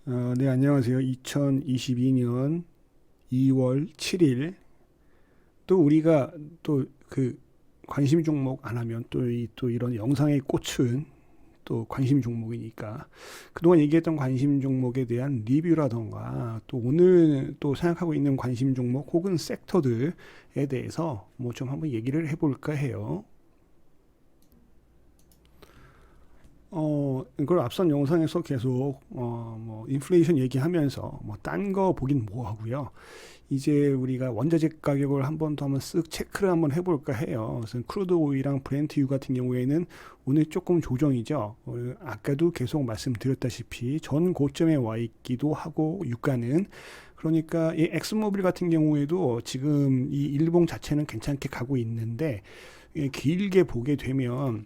네, 안녕하세요. 2022년 2월 7일 또 우리가 또 그 관심 종목 안 하면 또 이런 영상에 꽂힌 또 관심 종목이니까 그동안 얘기했던 관심 종목에 대한 리뷰라던가 또 오늘 또 생각하고 있는 관심 종목 혹은 섹터들에 대해서 뭐 좀 한번 얘기를 해볼까 해요. 이걸 앞선 영상에서 계속 뭐 인플레이션 얘기하면서 뭐 딴 거 보긴 뭐 하고요. 이제 우리가 원자재 가격을 한 번 더 한번 쓱 체크를 한번 해볼까 해요. 그래서 크루드 오일이랑 브렌트유 같은 경우에는 오늘 조금 조정이죠. 아까도 계속 말씀드렸다시피 전 고점에 와 있기도 하고 유가는 그러니까 이 엑스모빌 같은 경우에도 지금 이 일봉 자체는 괜찮게 가고 있는데 길게 보게 되면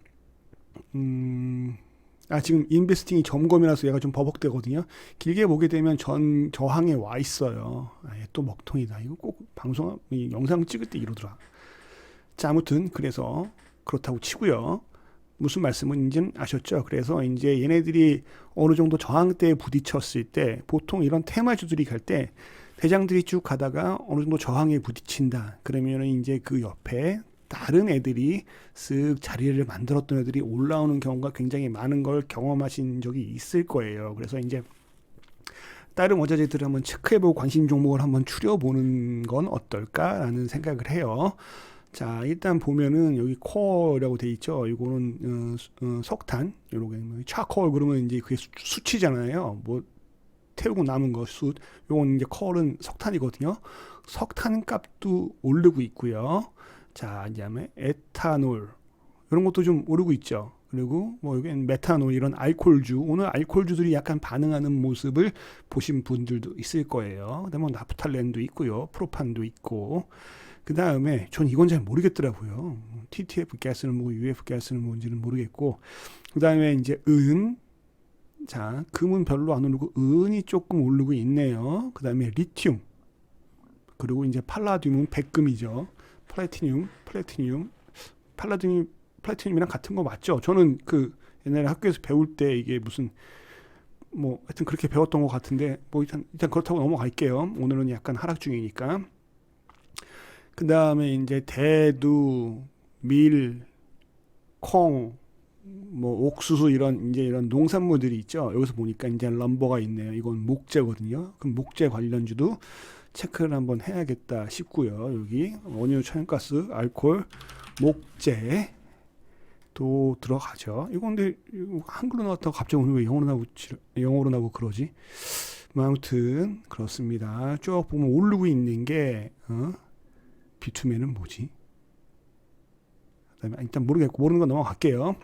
지금 인베스팅이 점검이라서 얘가 좀 버벅대거든요. 길게 보게 되면 전 저항에 와 있어요. 또 먹통이다. 이거 꼭 방송, 영상 찍을 때 이러더라. 자, 아무튼 그래서 그렇다고 치고요. 무슨 말씀인지는 아셨죠? 그래서 이제 얘네들이 어느 정도 저항대에 부딪혔을 때 보통 이런 테마주들이 갈 때 대장들이 쭉 가다가 어느 정도 저항에 부딪힌다. 그러면은 이제 그 옆에 다른 애들이 쓱 자리를 만들었던 애들이 올라오는 경우가 굉장히 많은 걸 경험하신 적이 있을 거예요. 그래서 이제 다른 원자재들을 한번 체크해보고 관심 종목을 한번 추려보는 건 어떨까라는 생각을 해요. 자, 일단 보면은 여기 콜이라고 돼 있죠. 이거는 석탄, 요렇게 차콜 그러면 이제 그게 수치잖아요. 뭐 태우고 남은 거 숯. 요건 이제 콜은 석탄이거든요. 석탄 값도 오르고 있고요. 자, 이제 에탄올 이런 것도 좀 오르고 있죠. 그리고 뭐 여기는 메탄올 이런 알코올주 오늘 알코올주들이 약간 반응하는 모습을 보신 분들도 있을 거예요. 그다음에 뭐 나프탈렌도 있고요, 프로판도 있고. 그 다음에 전 이건 잘 모르겠더라고요. TTF 가스는 뭐 UF 가스는 뭔지는 모르겠고. 그 다음에 이제 자, 금은 별로 안 오르고 은이 조금 오르고 있네요. 그 다음에 리튬 그리고 이제 팔라듐은 백금이죠. 플래티늄, 플래티늄이랑 같은 거 맞죠? 저는 그 옛날에 학교에서 배울 때 이게 무슨 뭐 하여튼 그렇게 배웠던 것 같은데 뭐 일단 그렇다고 넘어갈게요. 오늘은 약간 하락 중이니까. 그 다음에 이제 대두, 밀, 콩, 뭐 옥수수 이런 농산물들이 있죠. 여기서 보니까 이제 럼버가 있네요. 이건 목재거든요. 그럼 목재 관련주도 체크를 한번 해야겠다 싶고요. 여기 원유, 천연가스, 알코올, 목재 또 들어가죠. 이거 근데 한글로 나왔다가 갑자기 오늘 왜 영어로 나오고 그러지? 아무튼 그렇습니다. 쭉 보면 오르고 있는 게 비투맨은 뭐지? 그다음에 일단 모르겠고 모르는 건 넘어갈게요.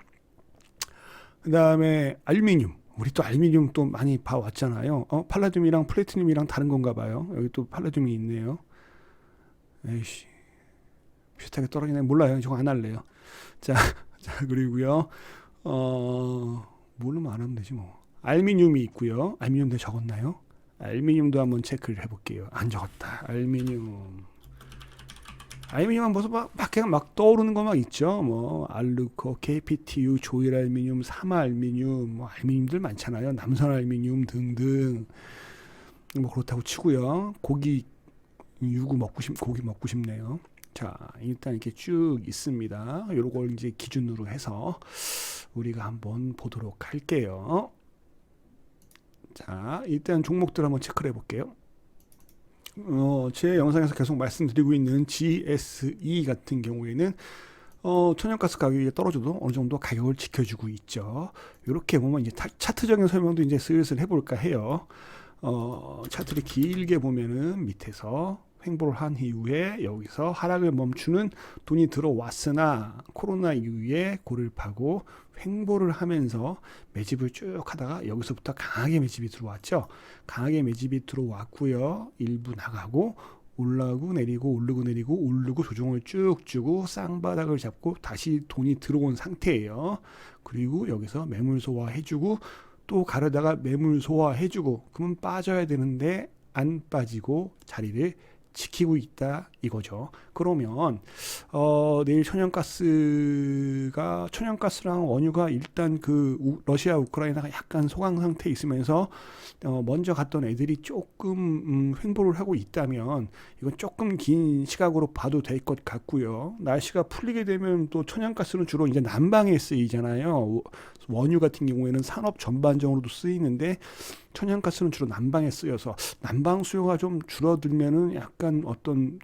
그다음에 알루미늄. 우리 또 알루미늄 또 많이 봐왔잖아요. 팔라듐이랑 플래티늄이랑 다른 건가 봐요. 여기 또 팔라듐이 있네요. 에이씨, 비슷하게 떨어지네. 몰라요. 저거 안 할래요. 자, 자 그리고요. 모르면 안 하면 되지 뭐. 알루미늄이 있고요. 알루미늄 내 적었나요? 알루미늄도 한번 체크를 해볼게요. 안 적었다. 알루미늄은 벌써 그냥 막 떠오르는 거 막 있죠. 뭐 알루코, KPTU, 조일 알루미늄, 삼화 알루미늄, 뭐 알루미늄들 많잖아요. 남선 알루미늄 등등. 뭐 그렇다고 치고요. 고기 먹고 싶네요. 자, 일단 이렇게 쭉 있습니다. 요걸 이제 기준으로 해서 우리가 한번 보도록 할게요. 자, 일단 종목들 한번 체크를 해볼게요. 제 영상에서 계속 말씀드리고 있는 GSE 같은 경우에는 천연가스 가격이 떨어져도 어느 정도 가격을 지켜주고 있죠. 이렇게 보면 이제 차트적인 설명도 이제 슬슬 해볼까 해요. 차트를 길게 보면은 밑에서 횡보를 한 이후에 여기서 하락을 멈추는 돈이 들어왔으나 코로나 이후에 고를 파고 횡보를 하면서 매집을 쭉 하다가 여기서부터 강하게 매집이 들어왔죠. 강하게 매집이 들어왔고요. 일부 나가고 올라오고 내리고 오르고 내리고 오르고 조정을 쭉 주고 쌍바닥을 잡고 다시 돈이 들어온 상태예요. 그리고 여기서 매물 소화해주고 또 가려다가 매물 소화해주고 그러면 빠져야 되는데 안 빠지고 자리를 지키고 있다 이거죠. 그러면 내일 천연가스랑 원유가 일단 러시아 우크라이나가 약간 소강 상태에 있으면서 먼저 갔던 애들이 조금 횡보를 하고 있다면 이건 조금 긴 시각으로 봐도 될 것 같고요. 날씨가 풀리게 되면 또 천연가스는 주로 이제 난방에 쓰이잖아요. 원유 같은 경우에는 산업 전반적으로도 쓰이는데 천연가스는 주로 난방에 쓰여서 난방 수요가 좀 줄어들면은 약간 어떤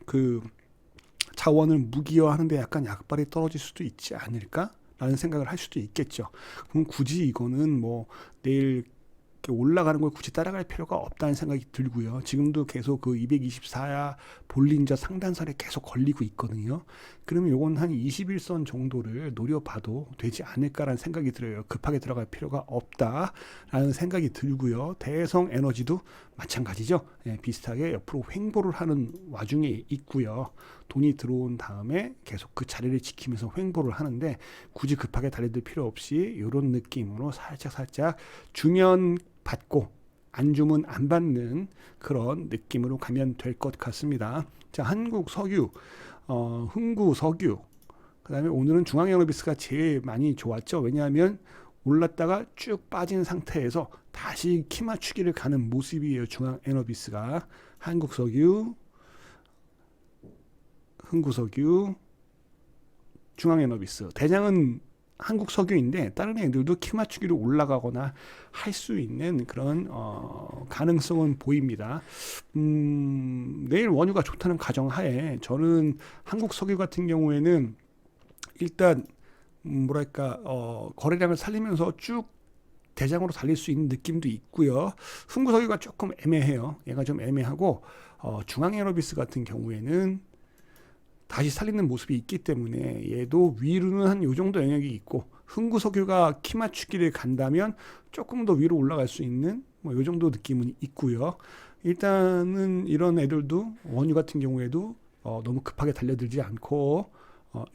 자원을 무기화하는데 약간 약발이 떨어질 수도 있지 않을까라는 생각을 할 수도 있겠죠. 그럼 굳이 이거는 뭐 내일 올라가는 걸 굳이 따라갈 필요가 없다는 생각이 들고요. 지금도 계속 224야 볼린저 상단선에 계속 걸리고 있거든요. 그러면 요건 한 21선 정도를 노려봐도 되지 않을까라는 생각이 들어요. 급하게 들어갈 필요가 없다라는 생각이 들고요. 대성 에너지도 마찬가지죠. 예, 비슷하게 옆으로 횡보를 하는 와중에 있고요. 돈이 들어온 다음에 계속 그 자리를 지키면서 횡보를 하는데 굳이 급하게 달려들 필요 없이 이런 느낌으로 살짝 주면 받고 안 주면 안 받는 그런 느낌으로 가면 될 것 같습니다. 자, 한국 석유, 흥구 석유, 그 다음에 오늘은 중앙에너비스가 제일 많이 좋았죠. 왜냐하면 올랐다가 쭉 빠진 상태에서 다시 키 맞추기를 가는 모습이에요. 중앙에너비스가. 한국석유, 흥구석유, 중앙에너비스. 대장은 한국석유인데 다른 애들도 키 맞추기로 올라가거나 할 수 있는 그런 가능성은 보입니다. 내일 원유가 좋다는 가정하에 저는 한국석유 같은 경우에는 일단 뭐랄까 거래량을 살리면서 쭉 대장으로 달릴 수 있는 느낌도 있고요. 흥구석유가 조금 애매해요. 얘가 좀 애매하고 중앙에너비스 같은 경우에는 다시 살리는 모습이 있기 때문에 얘도 위로는 한 요 정도 영역이 있고 흥구석유가 키 맞추기를 간다면 조금 더 위로 올라갈 수 있는 뭐 요 정도 느낌은 있고요. 일단은 이런 애들도 원유 같은 경우에도 너무 급하게 달려들지 않고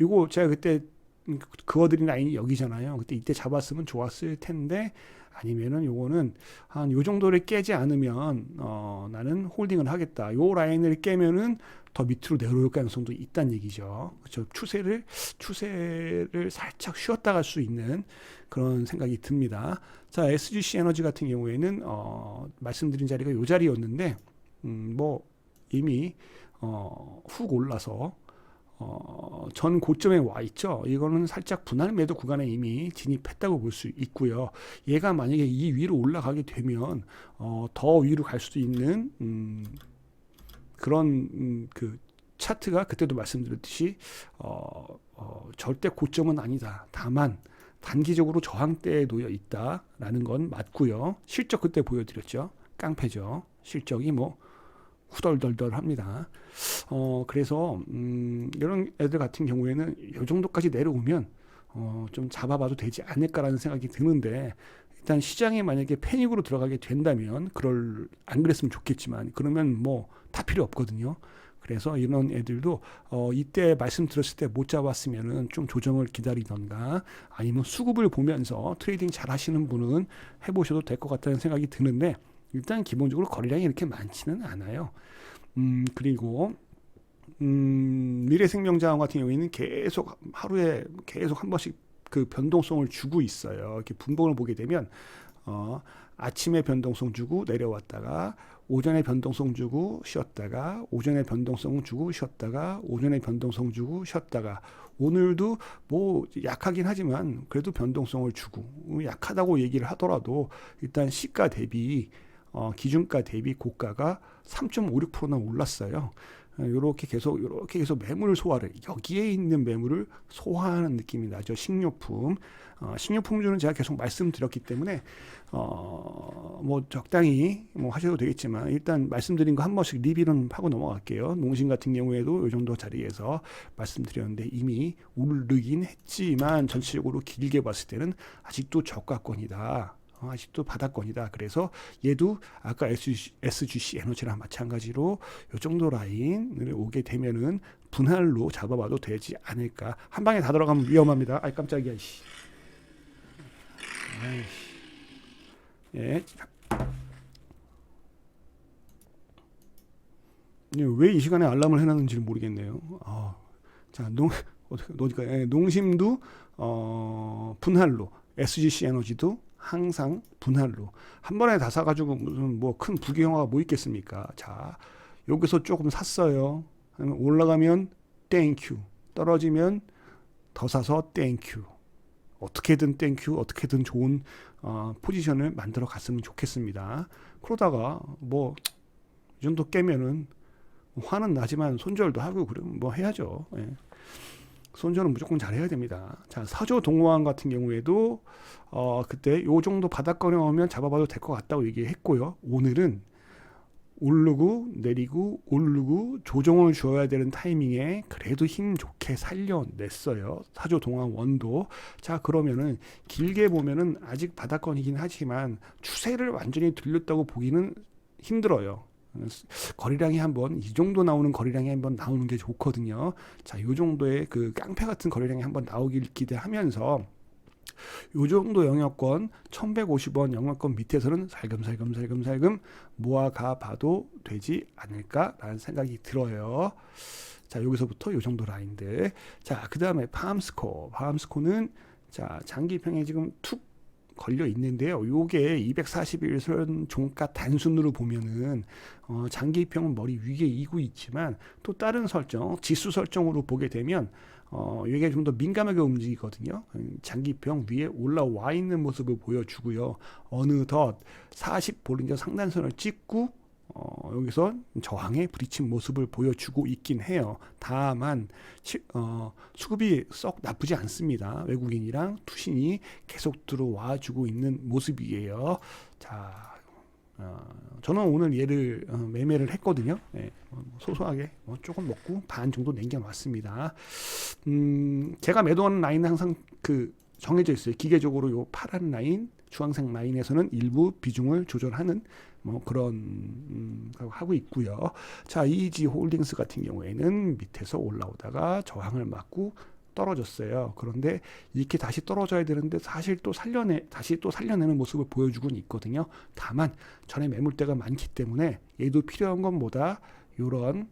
이거 제가 그때 그어드린 라인이 여기잖아요. 그때 이때 잡았으면 좋았을 텐데 아니면은 요거는 한 요 정도를 깨지 않으면 나는 홀딩을 하겠다. 요 라인을 깨면은 더 밑으로 내려올 가능성도 있다는 얘기죠. 그렇죠. 추세를 살짝 쉬었다 갈 수 있는 그런 생각이 듭니다. 자, SGC 에너지 같은 경우에는 말씀드린 자리가 요 자리였는데 뭐 이미 훅 올라서 전 고점에 와 있죠. 이거는 살짝 분할 매도 구간에 이미 진입했다고 볼 수 있고요. 얘가 만약에 이 위로 올라가게 되면 더 위로 갈 수도 있는 그런 그 차트가 그때도 말씀드렸듯이 절대 고점은 아니다. 다만 단기적으로 저항대에 놓여 있다라는 건 맞고요. 실적 그때 보여드렸죠. 깡패죠. 실적이 뭐 후덜덜덜합니다. 그래서 이런 애들 같은 경우에는 이 정도까지 내려오면 좀 잡아봐도 되지 않을까라는 생각이 드는데 일단 시장에 만약에 패닉으로 들어가게 된다면 안 그랬으면 좋겠지만 그러면 뭐 다 필요 없거든요. 그래서 이런 애들도 이때 말씀드렸을 때 못 잡았으면은 좀 조정을 기다리던가 아니면 수급을 보면서 트레이딩 잘 하시는 분은 해보셔도 될 것 같다는 생각이 드는데 일단 기본적으로 거래량이 이렇게 많지는 않아요. 그리고 미래생명자원 같은 경우에는 계속 하루에 계속 한 번씩 그 변동성을 주고 있어요. 이렇게 분봉을 보게 되면 아침에 변동성 주고 내려왔다가 오전에 변동성 주고 쉬었다가 오전에 변동성 주고 쉬었다가 오전에 변동성 주고 쉬었다가 오늘도 뭐 약하긴 하지만 그래도 변동성을 주고 약하다고 얘기를 하더라도 일단 시가 대비 기준가 대비 고가가 3.56%나 올랐어요. 이렇게 계속 매물 소화를 여기에 있는 매물을 소화하는 느낌이 나죠. 식료품, 식료품주는 제가 계속 말씀드렸기 때문에 뭐 적당히 뭐 하셔도 되겠지만 일단 말씀드린 거 한 번씩 리뷰는 하고 넘어갈게요. 농심 같은 경우에도 이 정도 자리에서 말씀드렸는데 이미 오르긴 했지만 전체적으로 길게 봤을 때는 아직도 저가권이다. 아직도 바닥권이다. 그래서 얘도 아까 SGC 에너지랑 마찬가지로 이 정도 라인을 오게 되면은 분할로 잡아봐도 되지 않을까. 한 방에 다 들어가면 위험합니다. 아이 깜짝이야. 예. 왜 이 시간에 알람을 해놨는지 모르겠네요. 자, 농심도 분할로, SGC 에너지도 항상 분할로. 한 번에 다 사가지고 무슨 뭐 큰 부경화가 뭐 있겠습니까? 자, 여기서 조금 샀어요. 올라가면 땡큐, 떨어지면 더 사서 땡큐. 어떻게든 땡큐, 어떻게든 좋은 포지션을 만들어 갔으면 좋겠습니다. 그러다가 뭐 이 정도 깨면은 화는 나지만 손절도 하고 그러면 뭐 해야죠. 예. 손절은 무조건 잘해야 됩니다. 자, 사조 동호항 같은 경우에도 그때 요 정도 바닥권에 오면 잡아봐도 될 것 같다고 얘기했고요. 오늘은 오르고 내리고 오르고 조정을 줘야 되는 타이밍에 그래도 힘 좋게 살려냈어요. 사조 동항 원도. 자, 그러면은 길게 보면은 아직 바닥권이긴 하지만 추세를 완전히 들렸다고 보기는 힘들어요. 거래량이 한번 이 정도 나오는 거래량이 한번 나오는 게 좋거든요. 자, 요 정도의 그 깡패 같은 거래량이 한번 나오길 기대하면서 요 정도 영역권 1150원 영역권 밑에서는 살금살금 모아가 봐도 되지 않을까라는 생각이 들어요. 자, 여기서부터 요 정도 라인들. 자, 그 다음에 팜스코는 자, 장기평에 지금 툭 걸려 있는데요. 요게 241선 종가 단순으로 보면은 장기평은 머리 위에 이고 있지만 또 다른 설정, 지수 설정으로 보게 되면 이게 좀 더 민감하게 움직이거든요. 장기평 위에 올라와 있는 모습을 보여주고요. 어느덧 40 볼린저 상단선을 찍고 여기서 저항에 부딪힌 모습을 보여주고 있긴 해요. 다만 수급이 썩 나쁘지 않습니다. 외국인이랑 투신이 계속 들어와 주고 있는 모습이에요. 자, 저는 오늘 얘를 매매를 했거든요. 네, 소소하게 조금 먹고 반 정도 남겨놨습니다. 제가 매도하는 라인은 항상 그 정해져 있어요. 기계적으로 요 파란 라인, 주황색 라인에서는 일부 비중을 조절하는 뭐 그런 하고 있고요. 자, 이지 홀딩스 같은 경우에는 밑에서 올라오다가 저항을 맞고 떨어졌어요. 그런데 이렇게 다시 떨어져야 되는데 사실 다시 또 살려내는 모습을 보여주고는 있거든요. 다만 전에 매물대가 많기 때문에 얘도 필요한 건 뭐다? 요런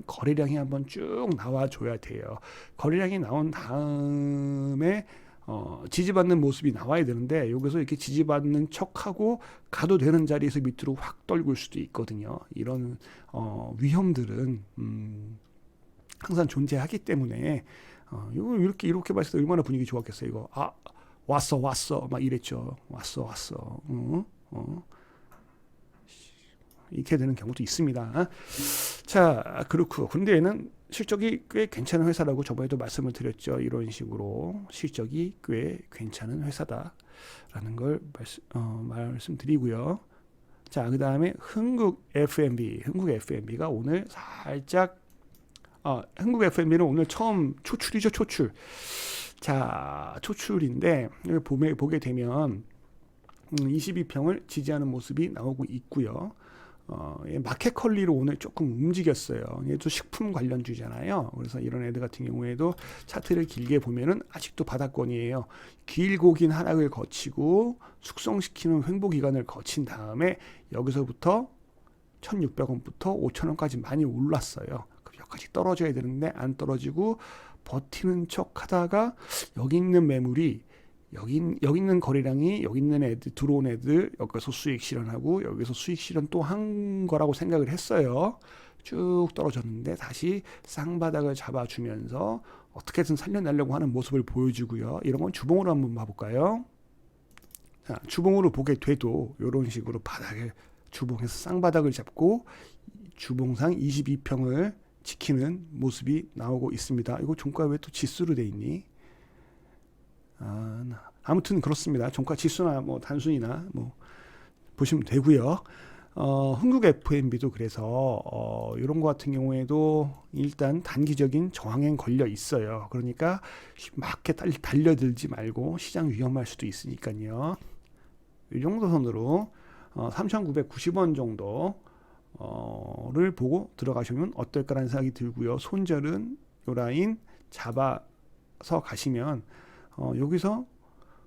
거래량이 한번 쭉 나와줘야 돼요. 거래량이 나온 다음에 지지받는 모습이 나와야 되는데 여기서 이렇게 지지받는 척하고 가도 되는 자리에서 밑으로 확 떨굴 수도 있거든요. 이런 위험들은 항상 존재하기 때문에 이거 이렇게 봤을 때 얼마나 분위기 좋았겠어요. 이거 왔어 막 이랬죠. 왔어 이렇게 되는 경우도 있습니다. 자, 그렇고 근데 얘는 실적이 꽤 괜찮은 회사라고 저번에도 말씀을 드렸죠. 이런 식으로 실적이 꽤 괜찮은 회사다라는 걸 말씀드리고요. 자, 그 다음에 흥국 FMB가 오늘 살짝 흥국 FMB는 오늘 처음 초출이죠. 초출. 자, 초출인데 여기 보게 되면 22평을 지지하는 모습이 나오고 있고요. 마켓컬리로 오늘 조금 움직였어요. 얘도 식품 관련주잖아요. 그래서 이런 애들 같은 경우에도 차트를 길게 보면은 아직도 바닥권이에요. 길고 긴 하락을 거치고 숙성시키는 횡보 기간을 거친 다음에 여기서부터 1,600원부터 5,000원까지 많이 올랐어요. 여기까지 떨어져야 되는데 안 떨어지고 버티는 척 하다가 여기 있는 매물이 여기 있는 거래량이 여기 있는 애들 들어온 애들 여기서 수익 실현하고 여기서 수익 실현 또 한 거라고 생각을 했어요. 쭉 떨어졌는데 다시 쌍바닥을 잡아주면서 어떻게든 살려내려고 하는 모습을 보여주고요. 이런 건 주봉으로 한번 봐볼까요? 자, 주봉으로 보게 돼도 이런 식으로 주봉에서 쌍바닥을 잡고 주봉상 22평을 지키는 모습이 나오고 있습니다. 이거 종가 왜 또 지수로 돼 있니? 아무튼 그렇습니다. 종가 지수나 뭐 단순이나 뭐 보시면 되고요. 흥국 FMB도 그래서 이런 거 같은 경우에도 일단 단기적인 저항에 걸려 있어요. 그러니까 막 달려들지 말고 시장 위험할 수도 있으니까요. 이 정도 선으로 3,990원 정도를 보고 들어가시면 어떨까라는 생각이 들고요. 손절은 요 라인 잡아서 가시면 여기서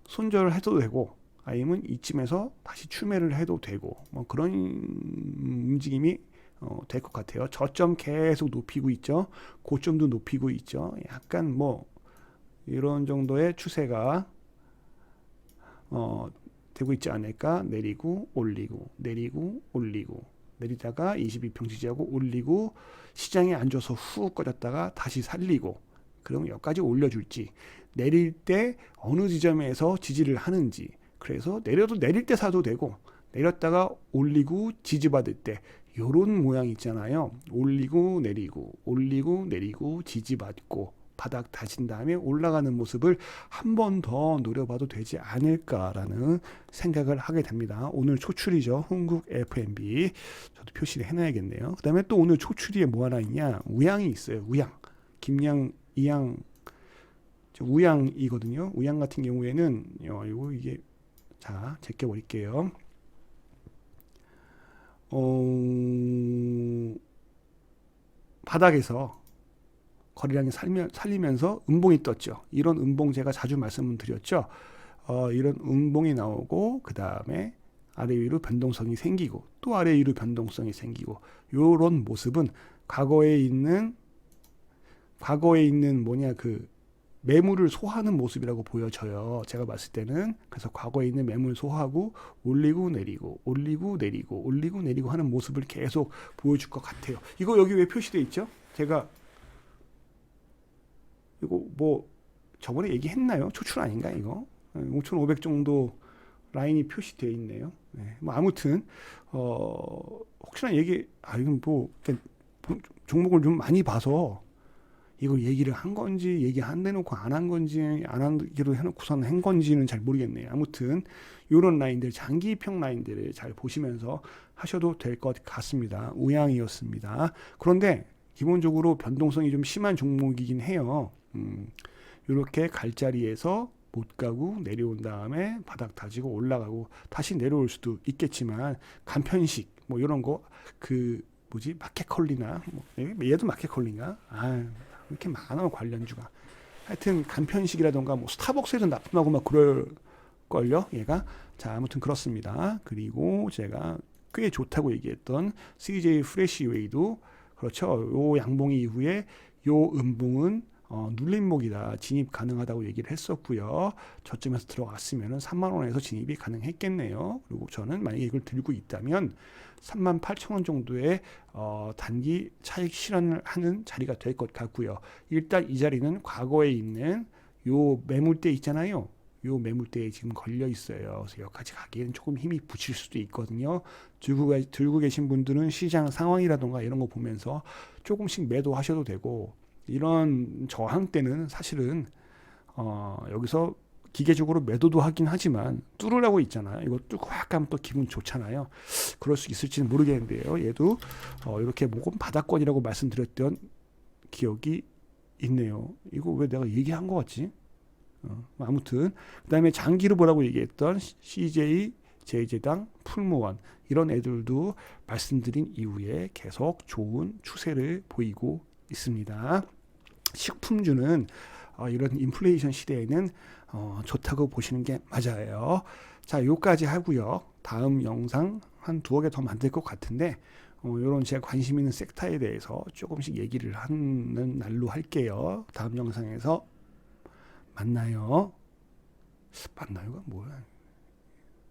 손절을 해도 되고 아니면 이쯤에서 다시 추매를 해도 되고 뭐 그런 움직임이 될 것 같아요. 저점 계속 높이고 있죠. 고점도 높이고 있죠. 약간 뭐 이런 정도의 추세가 되고 있지 않을까. 내리고 올리고 내리고 올리고 내리다가 22평 지지하고 올리고 시장이 안 좋아서 훅 꺼졌다가 다시 살리고 그러면 여기까지 올려줄지 내릴 때 어느 지점에서 지지를 하는지 그래서 내려도 내릴 때 사도 되고 내렸다가 올리고 지지받을 때 요런 모양 있잖아요. 올리고 내리고 지지받고 바닥 다진 다음에 올라가는 모습을 한 번 더 노려봐도 되지 않을까라는 생각을 하게 됩니다. 오늘 초출이죠. 한국 F&B 저도 표시를 해놔야겠네요. 그 다음에 또 오늘 초출이에 뭐 하나 있냐. 우양이 있어요. 우양. 김양, 이양, 우양이거든요. 우양 같은 경우에는 이게 자 제껴버릴게요. 바닥에서 거래량이 살리면서 음봉이 떴죠. 이런 음봉 제가 자주 말씀을 드렸죠. 이런 음봉이 나오고 그 다음에 아래 위로 변동성이 생기고 또 아래 위로 변동성이 생기고 이런 모습은 과거에 있는 뭐냐 그 매물을 소화하는 모습이라고 보여져요. 제가 봤을 때는. 그래서 과거에 있는 매물 소화하고 올리고 내리고 올리고 내리고 올리고 내리고 하는 모습을 계속 보여줄 것 같아요. 이거 여기 왜 표시되어 있죠? 제가 이거 뭐 저번에 얘기했나요? 초출 아닌가 이거? 5,500 정도 라인이 표시되어 있네요. 네. 뭐 아무튼 혹시나 이건 뭐 종목을 좀 많이 봐서 이걸 얘기를 한 건지 얘기 안 해놓고 안 한 건지 안 하기로 해놓고선 한 건지는 잘 모르겠네요. 아무튼 이런 라인들 장기평 라인들을 잘 보시면서 하셔도 될 것 같습니다. 우양이었습니다. 그런데 기본적으로 변동성이 좀 심한 종목이긴 해요. 이렇게 갈자리에서 못 가고 내려온 다음에 바닥 다지고 올라가고 다시 내려올 수도 있겠지만 간편식 뭐 이런 거 그 뭐지 마켓컬리나 뭐 얘도 마켓컬리인가? 이렇게 많아 관련주가. 하여튼 간편식이라던가 뭐 스타벅스에서 납품하고 막 그럴 걸요 얘가. 자 아무튼 그렇습니다. 그리고 제가 꽤 좋다고 얘기했던 CJ 프레시웨이도 그렇죠. 요 양봉 이후에 요 음봉은 눌림목이다. 진입 가능하다고 얘기를 했었고요. 저점에서 들어갔으면 3만 원에서 진입이 가능했겠네요. 그리고 저는 만약에 이걸 들고 있다면 38,000원 정도의 단기 차익 실현을 하는 자리가 될 것 같고요. 일단 이 자리는 과거에 있는 요 매물대 있잖아요. 요 매물대에 지금 걸려 있어요. 그래서 여기까지 가기에는 조금 힘이 붙일 수도 있거든요. 들고 계신 분들은 시장 상황이라던가 이런 거 보면서 조금씩 매도하셔도 되고 이런 저항 때는 사실은 여기서 기계적으로 매도도 하긴 하지만 뚫으라고 있잖아요. 이거 뚫고 확 가면 또 기분 좋잖아요. 그럴 수 있을지는 모르겠는데요. 얘도 이렇게 목은 바닥권이라고 말씀드렸던 기억이 있네요. 이거 왜 내가 얘기한 것 같지? 아무튼 그 다음에 장기로 보라고 얘기했던 CJ, 제재당, 풀무원 이런 애들도 말씀드린 이후에 계속 좋은 추세를 보이고 있습니다. 식품주는 이런 인플레이션 시대에는 좋다고 보시는 게 맞아요. 자, 요까지 하고요. 다음 영상 한 2개 더 만들 것 같은데 이런 제가 관심 있는 섹터에 대해서 조금씩 얘기를 하는 날로 할게요. 다음 영상에서 만나요. 만나요가 뭐야?